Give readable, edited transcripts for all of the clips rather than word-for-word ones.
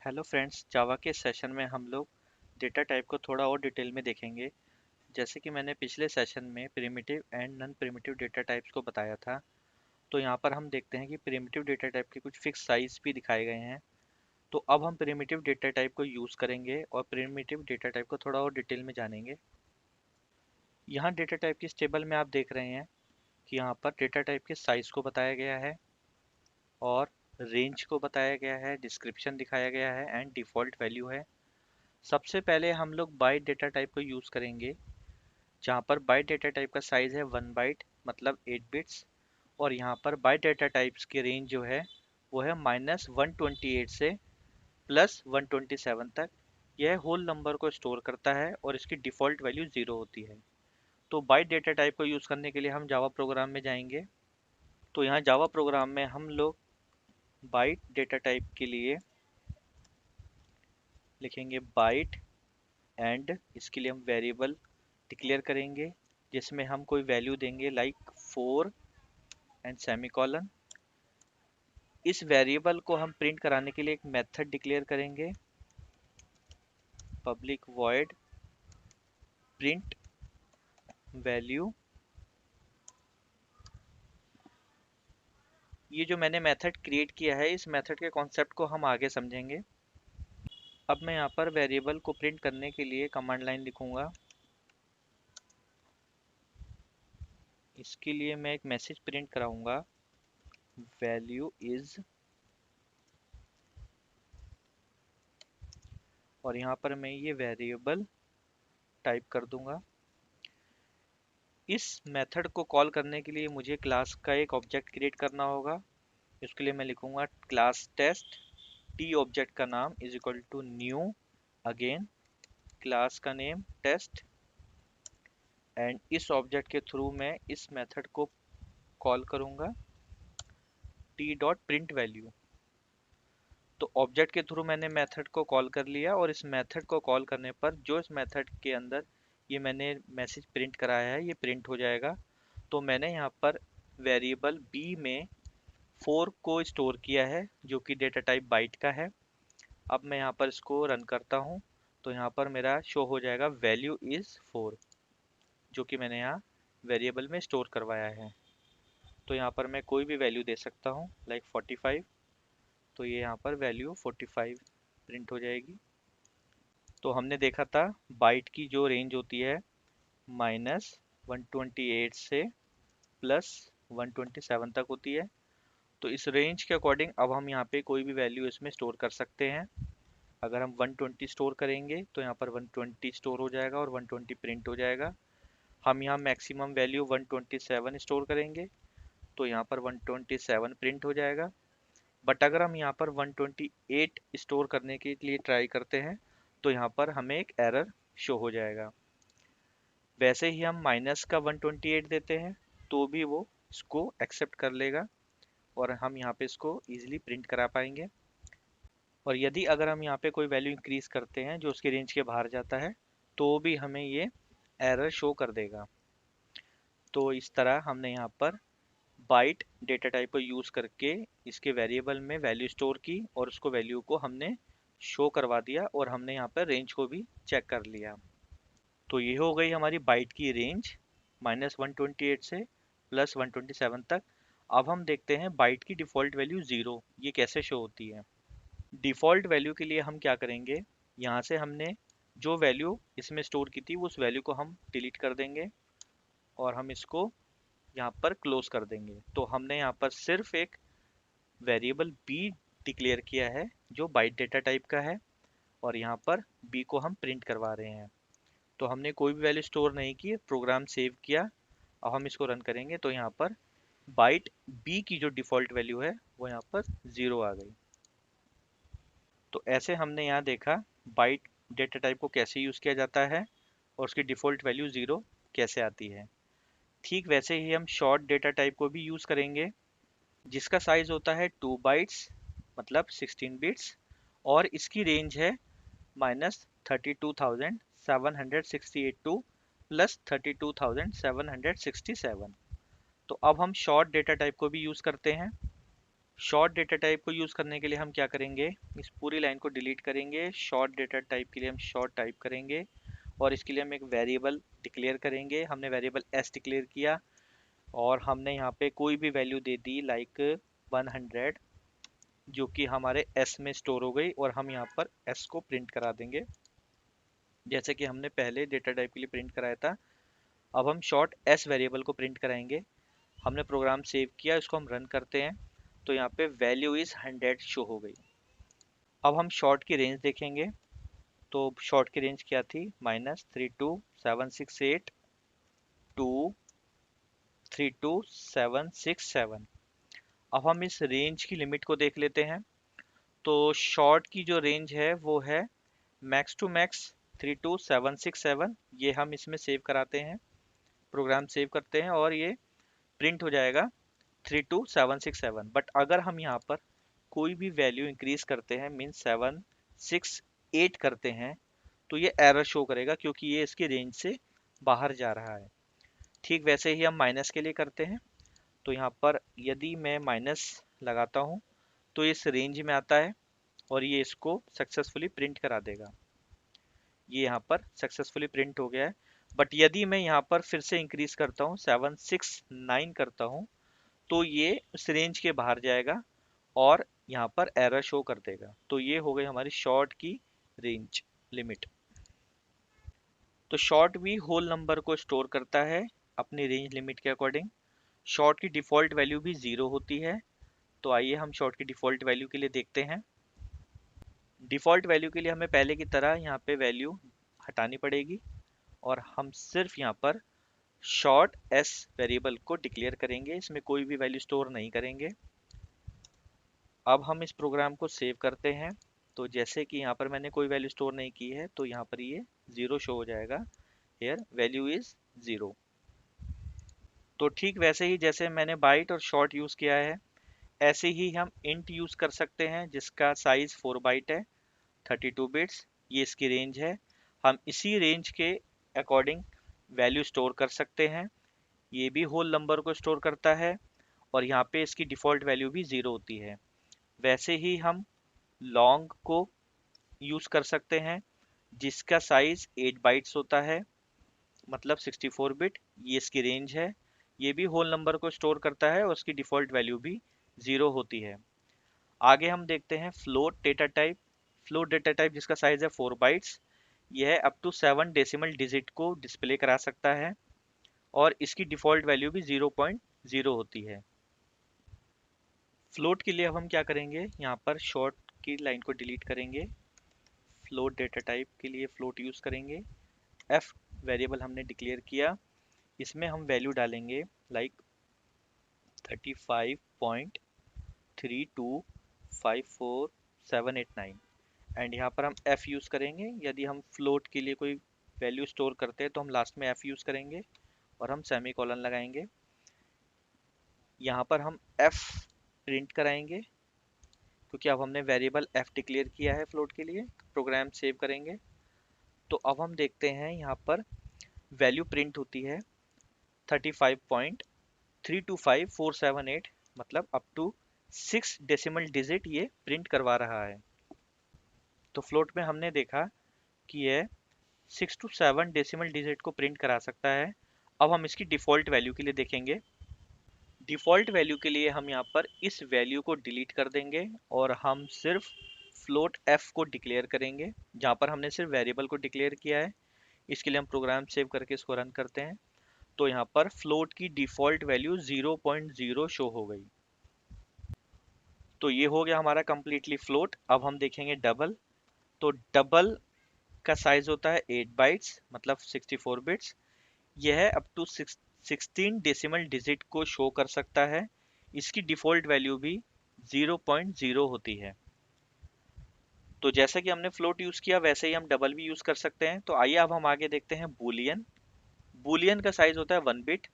Hello friends, जावा के session में हम लोग डेटा टाइप को थोड़ा और डिटेल में देखेंगे। जैसे कि मैंने पिछले सेशन में primitive and non primitive data types को बताया था, तो यहाँ पर हम देखते हैं कि प्रिमिटिव डेटा टाइप के कुछ फिक्स साइज भी दिखाए गए हैं। तो अब हम प्रिमिटिव डेटा टाइप को यूज़ करेंगे और प्रिमिटिव डेटा टाइप को थोड़ा और डिटेल में जानेंगे। यहाँ डेटा टाइप की इस टेबल में आप देख रहे हैं कि यहाँ पर डेटा टाइप के साइज को बताया गया है और रेंज को बताया गया है, डिस्क्रिप्शन दिखाया गया है एंड डिफ़ॉल्ट वैल्यू है। सबसे पहले हम लोग बाइट डेटा टाइप को यूज़ करेंगे, जहाँ पर बाइट डेटा टाइप का साइज़ है 1 बाइट मतलब 8 बिट्स। और यहाँ पर बाइट डेटा टाइप्स की रेंज जो है वो है -128 से +127 तक। यह होल नंबर को स्टोर करता है और इसकी डिफ़ॉल्ट वैल्यू 0 होती है। तो बाइट डेटा टाइप को यूज़ करने के लिए हम जावा प्रोग्राम में जाएंगे। तो यहाँ जावा प्रोग्राम में हम लोग बाइट डेटा टाइप के लिए लिखेंगे बाइट एंड इसके लिए हम वेरिएबल डिक्लेयर करेंगे, जिसमें हम कोई वैल्यू देंगे लाइक 4 एंड सेमीकोलन। इस वेरिएबल को हम प्रिंट कराने के लिए एक मेथड डिक्लेयर करेंगे, पब्लिक वॉइड प्रिंट वैल्यू। ये जो मैंने मेथड क्रिएट किया है, इस मेथड के कॉन्सेप्ट को हम आगे समझेंगे। अब मैं यहाँ पर वेरिएबल को प्रिंट करने के लिए कमांड लाइन लिखूंगा। इसके लिए मैं एक मैसेज प्रिंट कराऊंगा, वैल्यू इज, और यहाँ पर मैं ये वेरिएबल टाइप कर दूंगा। इस मेथड को कॉल करने के लिए मुझे क्लास का एक ऑब्जेक्ट क्रिएट करना होगा। इसके लिए मैं लिखूंगा क्लास टेस्ट, टी ऑब्जेक्ट का नाम is equal to new, again class का नेम टेस्ट, एंड इस ऑब्जेक्ट के थ्रू मैं इस मेथड को कॉल करूंगा टी डॉट प्रिंट वैल्यू। तो ऑब्जेक्ट के थ्रू मैंने मेथड को कॉल कर लिया और इस मेथड को कॉल करने पर जो इस मेथड के अंदर ये मैंने मैसेज प्रिंट कराया है ये प्रिंट हो जाएगा। तो मैंने यहाँ पर वेरिएबल बी में 4 को स्टोर किया है, जो कि डेटा टाइप बाइट का है। अब मैं यहाँ पर इसको रन करता हूँ, तो यहाँ पर मेरा शो हो जाएगा वैल्यू इज़ 4, जो कि मैंने यहाँ वेरिएबल में स्टोर करवाया है। तो यहाँ पर मैं कोई भी वैल्यू दे सकता हूँ लाइक 45। तो ये यहाँ पर वैल्यू 45 प्रिंट हो जाएगी। तो हमने देखा था बाइट की जो रेंज होती है -128 से +127 तक होती है। तो इस रेंज के अकॉर्डिंग अब हम यहाँ पे कोई भी वैल्यू इसमें स्टोर कर सकते हैं। अगर हम 120 स्टोर करेंगे तो यहाँ पर 120 स्टोर हो जाएगा और 120 प्रिंट हो जाएगा। हम यहाँ मैक्सिमम वैल्यू 127 स्टोर करेंगे तो यहाँ पर 127 प्रिंट हो जाएगा। बट अगर हम यहाँ पर 128 स्टोर करने के लिए ट्राई करते हैं तो यहाँ पर हमें एक एरर शो हो जाएगा। वैसे ही हम माइनस का 128 देते हैं तो भी वो इसको एक्सेप्ट कर लेगा और हम यहाँ पे इसको इजीली प्रिंट करा पाएंगे। और यदि अगर हम यहाँ पे कोई वैल्यू इंक्रीज करते हैं जो उसके रेंज के बाहर जाता है तो भी हमें ये एरर शो कर देगा। तो इस तरह हमने यहाँ पर बाइट डेटा टाइप को यूज़ करके इसके वेरिएबल में वैल्यू स्टोर की और उसको वैल्यू को हमने शो करवा दिया और हमने यहाँ पर रेंज को भी चेक कर लिया। तो ये हो गई हमारी बाइट की रेंज -128 से +127 तक। अब हम देखते हैं बाइट की डिफ़ॉल्ट वैल्यू 0 ये कैसे शो होती है। डिफ़ॉल्ट वैल्यू के लिए हम क्या करेंगे, यहाँ से हमने जो वैल्यू इसमें स्टोर की थी उस वैल्यू को हम डिलीट कर देंगे और हम इसको यहाँ पर क्लोज कर देंगे। तो हमने यहाँ पर सिर्फ एक वेरिएबल बी डिक्लेयर किया है जो बाइट डेटा टाइप का है और यहाँ पर बी को हम प्रिंट करवा रहे हैं। तो हमने कोई भी वैल्यू स्टोर नहीं की, प्रोग्राम सेव किया। अब हम इसको रन करेंगे तो यहाँ पर बाइट बी की जो डिफ़ॉल्ट वैल्यू है वो यहाँ पर 0 आ गई। तो ऐसे हमने यहाँ देखा बाइट डेटा टाइप को कैसे यूज़ किया जाता है और उसकी डिफ़ॉल्ट वैल्यू 0 कैसे आती है। ठीक वैसे ही हम शॉर्ट डेटा टाइप को भी यूज़ करेंगे, जिसका साइज होता है 2 बाइट्स मतलब 16 बिट्स और इसकी रेंज है -32,762 +32,767। तो अब हम शॉर्ट डेटा टाइप को भी यूज़ करते हैं। शॉर्ट डेटा टाइप को यूज़ करने के लिए हम क्या करेंगे, इस पूरी लाइन को डिलीट करेंगे। शॉर्ट डेटा टाइप के लिए हम शॉर्ट टाइप करेंगे और इसके लिए हम एक वेरिएबल डिक्लेयर करेंगे। हमने वेरिएबल एस डिक्लेयर किया और हमने यहाँ पे कोई भी वैल्यू दे दी लाइक 100, जो कि हमारे एस में स्टोर हो गई और हम यहाँ पर एस को प्रिंट करा देंगे जैसे कि हमने पहले डेटा टाइप के लिए प्रिंट कराया था। अब हम शॉर्ट एस वेरिएबल को प्रिंट कराएंगे। हमने प्रोग्राम सेव किया, इसको हम रन करते हैं तो यहाँ पे वैल्यू इज़ 100 शो हो गई। अब हम शॉर्ट की रेंज देखेंगे तो शॉर्ट की रेंज क्या थी, -32768 टू 32767। अब हम इस रेंज की लिमिट को देख लेते हैं। तो शॉर्ट की जो रेंज है वो है मैक्स टू मैक्स 32767। ये हम इसमें सेव कराते हैं, प्रोग्राम सेव करते हैं और ये प्रिंट हो जाएगा 32767। बट अगर हम यहाँ पर कोई भी वैल्यू इंक्रीज करते हैं, मीन 768 करते हैं, तो ये एरर शो करेगा क्योंकि ये इसकी रेंज से बाहर जा रहा है। ठीक वैसे ही हम माइनस के लिए करते हैं। तो यहाँ पर यदि मैं माइनस लगाता हूँ तो इस रेंज में आता है और ये इसको सक्सेसफुली प्रिंट करा देगा। ये यहाँ पर सक्सेसफुली प्रिंट हो गया है। बट यदि मैं यहाँ पर फिर से इंक्रीज करता हूँ, 769 करता हूँ, तो ये उस रेंज के बाहर जाएगा और यहाँ पर एरर शो कर देगा। तो ये हो गई हमारी शॉर्ट की रेंज लिमिट। तो शॉर्ट भी होल नंबर को स्टोर करता है अपनी रेंज लिमिट के अकॉर्डिंग। शॉर्ट की डिफ़ॉल्ट वैल्यू भी ज़ीरो होती है। तो आइए हम शॉर्ट की डिफ़ॉल्ट वैल्यू के लिए देखते हैं। डिफ़ॉल्ट वैल्यू के लिए हमें पहले की तरह यहाँ पे वैल्यू हटानी पड़ेगी और हम सिर्फ यहाँ पर शॉर्ट एस वेरिएबल को डिक्लेयर करेंगे, इसमें कोई भी वैल्यू स्टोर नहीं करेंगे। अब हम इस प्रोग्राम को सेव करते हैं तो जैसे कि यहाँ पर मैंने कोई वैल्यू स्टोर नहीं की है तो यहाँ पर ये ज़ीरो शो हो जाएगा, हेयर वैल्यू इज़ ज़ीरो। तो ठीक वैसे ही जैसे मैंने बाइट और शॉर्ट यूज़ किया है, ऐसे ही हम इंट यूज़ कर सकते हैं जिसका साइज़ 4 बाइट है, 32 बिट्स। ये इसकी रेंज है। हम इसी रेंज के अकॉर्डिंग वैल्यू स्टोर कर सकते हैं। ये भी होल नंबर को स्टोर करता है और यहाँ पे इसकी डिफ़ॉल्ट वैल्यू भी ज़ीरो होती है। वैसे ही हम लॉन्ग को यूज़ कर सकते हैं जिसका साइज़ 8 बाइट्स होता है, मतलब 64 बिट। ये इसकी रेंज है। ये भी होल नंबर को स्टोर करता है और उसकी डिफ़ॉल्ट वैल्यू भी ज़ीरो होती है। आगे हम देखते हैं float data type. Float data type जिसका साइज़ है 4 बाइट्स, यह अप टू 7 डेसिमल डिजिट को डिस्प्ले करा सकता है और इसकी डिफ़ॉल्ट वैल्यू भी 0.0 होती है। फ्लोट के लिए अब हम क्या करेंगे, यहाँ पर शॉर्ट की लाइन को डिलीट करेंगे। फ्लोट डेटा टाइप के लिए फ्लोट यूज़ करेंगे। एफ वेरिएबल हमने डिक्लेयर किया, इसमें हम वैल्यू डालेंगे लाइक 35.3254789 एंड यहाँ पर हम एफ यूज़ करेंगे। यदि हम फ्लोट के लिए कोई वैल्यू स्टोर करते हैं तो हम लास्ट में एफ यूज़ करेंगे और हम सेमी कॉलन लगाएंगे। यहाँ पर हम एफ प्रिंट कराएंगे क्योंकि अब हमने वेरिएबल एफ डिक्लेयर किया है फ्लोट के लिए। प्रोग्राम सेव करेंगे तो अब हम देखते हैं यहाँ पर वैल्यू प्रिंट होती है 35.325478, मतलब अप टू 6 डेसिमल डिजिट ये प्रिंट करवा रहा है। तो फ्लोट में हमने देखा कि यह 6 to 7 डेसिमल डिजिट को प्रिंट करा सकता है। अब हम इसकी डिफ़ॉल्ट वैल्यू के लिए देखेंगे। डिफ़ॉल्ट वैल्यू के लिए हम यहाँ पर इस वैल्यू को डिलीट कर देंगे और हम सिर्फ फ्लोट एफ को डिक्लेयर करेंगे जहाँ पर हमने सिर्फ वेरिएबल को डिक्लेयर किया है। इसके लिए हम प्रोग्राम सेव करके इसको रन करते हैं तो यहाँ पर फ्लोट की डिफ़ॉल्ट वैल्यू 0.0 शो हो गई। तो ये हो गया हमारा कम्प्लीटली फ्लोट। अब हम देखेंगे डबल। तो डबल का साइज होता है 8 बाइट्स, मतलब 64 बिट्स। यह अप टू 16 डेसिमल डिजिट को शो कर सकता है। इसकी डिफ़ॉल्ट वैल्यू भी 0.0 होती है। तो जैसा कि हमने फ्लोट यूज़ किया वैसे ही हम डबल भी यूज़ कर सकते हैं। तो आइए अब हम आगे देखते हैं बूलियन। बूलियन का साइज होता है 1 बिट।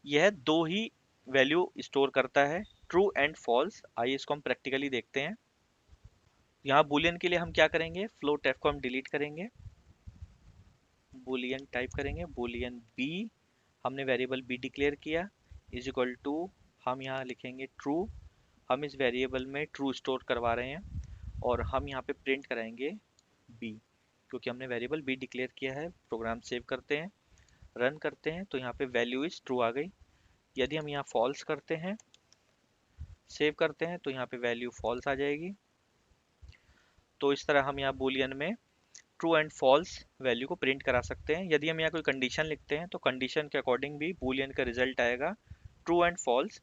यह दो ही वैल्यू स्टोर करता है, ट्रू एंड फॉल्स। आइए इसको हम प्रैक्टिकली देखते हैं। यहाँ बूलियन के लिए हम क्या करेंगे, फ्लोट एफ को हम डिलीट करेंगे, बूलियन टाइप करेंगे, बूलियन बी, हमने वेरिएबल बी डिक्लेयर किया, इज इक्वल टू हम यहाँ लिखेंगे ट्रू। हम इस वेरिएबल में ट्रू स्टोर करवा रहे हैं और हम यहाँ पे प्रिंट कराएंगे बी, क्योंकि हमने वेरिएबल बी डिक्लेयर किया है। प्रोग्राम सेव करते हैं, रन करते हैं, तो यहाँ पे वैल्यू इज ट्रू आ गई। यदि हम यहाँ फॉल्स करते हैं, सेव करते हैं, तो यहाँ पे वैल्यू फॉल्स आ जाएगी। तो इस तरह हम यहाँ बूलियन में ट्रू एंड फॉल्स वैल्यू को प्रिंट करा सकते हैं। यदि हम यहाँ कोई कंडीशन लिखते हैं तो कंडीशन के अकॉर्डिंग भी बूलियन का रिजल्ट आएगा ट्रू एंड फॉल्स।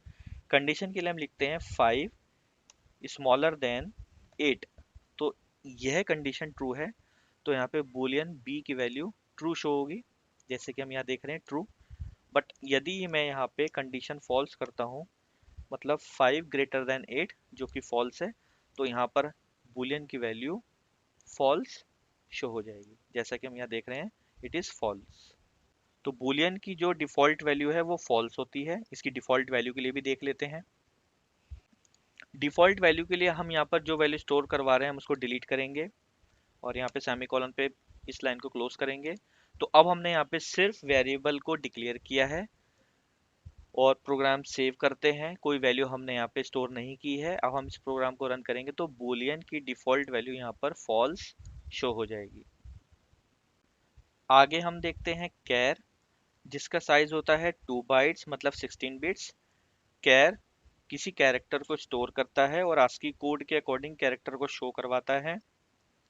कंडीशन के लिए हम लिखते हैं 5 स्मॉलर देन 8, तो यह कंडीशन ट्रू है, तो यहाँ पे बूलियन बी की वैल्यू ट्रू शो होगी, जैसे कि हम यहाँ देख रहे हैं ट्रू। बट यदि मैं यहाँ पे कंडीशन फॉल्स करता हूँ, मतलब 5 ग्रेटर देन 8 जो कि फॉल्स है, तो यहाँ पर बूलियन की वैल्यू फॉल्स शो हो जाएगी, जैसा कि हम यहाँ देख रहे हैं इट इज़ फॉल्स। तो बूलियन की जो डिफ़ॉल्ट वैल्यू है वो फॉल्स होती है। इसकी डिफ़ॉल्ट वैल्यू के लिए भी देख लेते हैं। डिफ़ॉल्ट वैल्यू के लिए हम यहाँ पर जो वैल्यू स्टोर करवा रहे हैं हम उसको डिलीट करेंगे और यहाँ पे सेमीकोलन पे इस लाइन को क्लोज करेंगे। तो अब हमने यहाँ पे सिर्फ वेरिएबल को डिक्लेयर किया है और प्रोग्राम सेव करते हैं। कोई वैल्यू हमने यहाँ पे स्टोर नहीं की है। अब हम इस प्रोग्राम को रन करेंगे तो बूलियन की डिफ़ॉल्ट वैल्यू यहाँ पर फॉल्स शो हो जाएगी। आगे हम देखते हैं कैर, जिसका साइज होता है 2 बाइट्स मतलब 16 बिट्स। कैर किसी कैरेक्टर को स्टोर करता है और आस्की कोड के अकॉर्डिंग कैरेक्टर को शो करवाता है।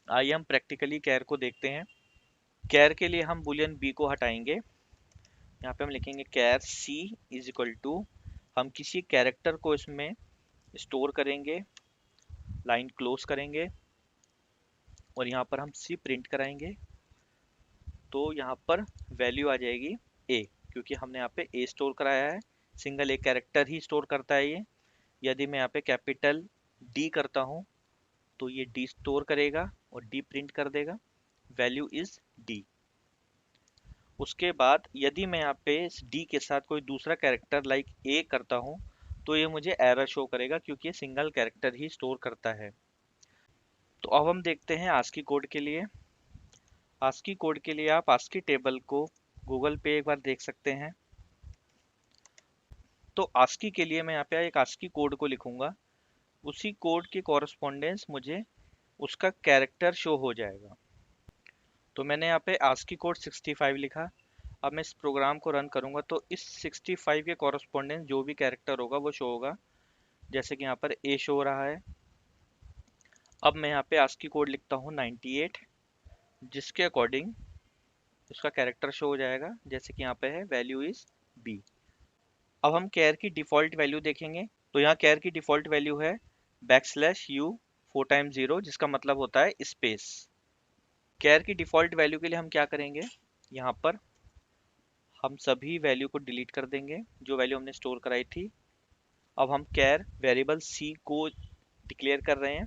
आइए हम प्रैक्टिकली कैर को देखते हैं। कैर के लिए हम बूलियन बी को हटाएंगे। यहाँ पे हम लिखेंगे कैर सी इज इक्वल टू, हम किसी कैरेक्टर को इसमें स्टोर करेंगे, लाइन क्लोज करेंगे और यहाँ पर हम सी प्रिंट कराएंगे। तो यहाँ पर वैल्यू आ जाएगी ए, क्योंकि हमने यहाँ पे ए स्टोर कराया है। सिंगल एक कैरेक्टर ही स्टोर करता है ये। यदि मैं यहाँ पे कैपिटल डी करता हूँ तो ये डी स्टोर करेगा और डी प्रिंट कर देगा, वैल्यू इज डी। उसके बाद यदि मैं यहाँ पे इस डी के साथ कोई दूसरा कैरेक्टर लाइक ए करता हूँ तो ये मुझे एरर शो करेगा, क्योंकि ये सिंगल कैरेक्टर ही स्टोर करता है। तो अब हम देखते हैं आस्की कोड के लिए। आस्की कोड के लिए आप आस्की टेबल को गूगल पे एक बार देख सकते हैं। तो आस्की के लिए मैं यहाँ पे एक आस्की कोड को लिखूंगा, उसी कोड के कॉरस्पॉन्डेंस मुझे उसका कैरेक्टर शो हो जाएगा। तो मैंने यहाँ पे आस्की कोड 65 लिखा। अब मैं इस प्रोग्राम को रन करूंगा तो इस 65 के कॉरस्पॉन्डेंस जो भी कैरेक्टर होगा वो शो होगा, जैसे कि यहाँ पर ए शो हो रहा है। अब मैं यहाँ पे आस्की कोड लिखता हूँ 98, जिसके अकॉर्डिंग उसका कैरेक्टर शो हो जाएगा, जैसे कि यहाँ पे है वैल्यू इज बी। अब हम कैर की डिफ़ॉल्ट वैल्यू देखेंगे। तो यहाँ कैर की डिफ़ॉल्ट वैल्यू है \u 4 टाइम्स 0, जिसका मतलब होता है स्पेस। कैर की डिफ़ॉल्ट वैल्यू के लिए हम क्या करेंगे, यहाँ पर हम सभी वैल्यू को डिलीट कर देंगे जो वैल्यू हमने स्टोर कराई थी। अब हम कैर वेरिएबल सी को डिक्लेयर कर रहे हैं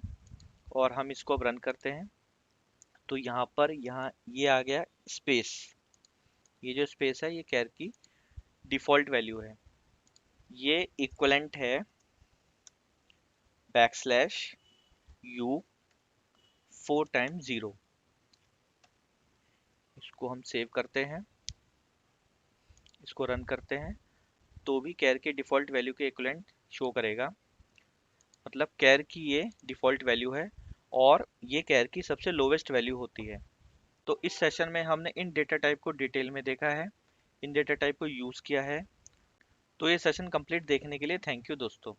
और हम इसको अब रन करते हैं। तो यहाँ पर ये आ गया स्पेस। ये जो स्पेस है ये कैर की डिफ़ॉल्ट वैल्यू है। ये इक्वलेंट है \u 4 टाइम्स 0। इसको हम सेव करते हैं, इसको रन करते हैं, तो भी कैर के डिफ़ॉल्ट वैल्यू के इक्वलेंट शो करेगा। मतलब कैर की ये डिफ़ॉल्ट वैल्यू है और ये कैर की सबसे लोवेस्ट वैल्यू होती है। तो इस सेशन में हमने इन डेटा टाइप को डिटेल में देखा है, इन डेटा टाइप को यूज़ किया है। तो ये सेशन कंप्लीट देखने के लिए थैंक यू दोस्तों।